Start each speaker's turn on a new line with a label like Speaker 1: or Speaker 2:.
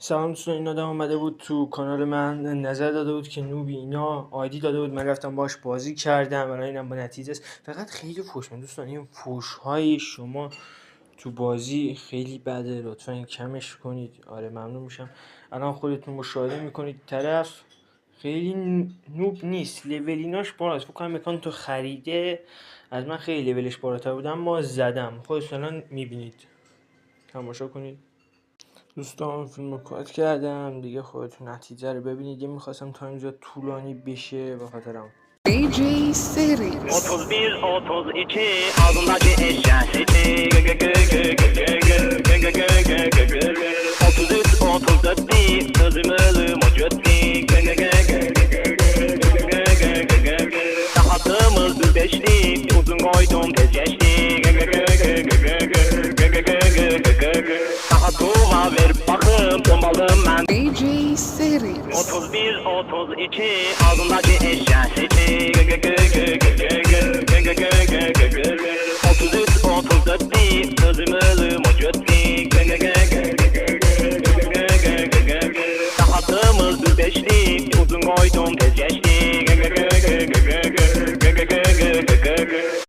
Speaker 1: سلام دوستان، این آدم اومده بود تو کانال من نظر داده بود که نوبی اینا آیدی داده بود، من رفتم باش بازی کردم. الان اینم با نتیجه است. فقط خیلی فوش من دوستان، این فوش های شما تو بازی خیلی بده، لطفا کمش کنید. آره ممنون میشم. الان خودتون مشاهده میکنید طرف خیلی نوب نیست، لولیناش بالاست. فکر کنم مکان تو خریده، از من خیلی لولش بالاتر بود اما زدم. خودتون الان میبینید، تماشا کنید. دوستان فیلم رو کات کردم دیگه، خودتون نتیجه رو ببینید. میخواستم تا اینجا طولانی بشه به خاطرم.
Speaker 2: DJ Series
Speaker 3: 31-32 ağzındaki eşya sesi 33-34 sözüm ölüm o götlik Rahatımız düzleştik uzun koydum tez geçtik Rahatıma verip bakın bombalım ben
Speaker 2: DJ Series
Speaker 3: 31-32 ağzındaki eşya sesi 33-34 sözüm ölüm o götlik Rahatımız düzleştik uzun koydum tez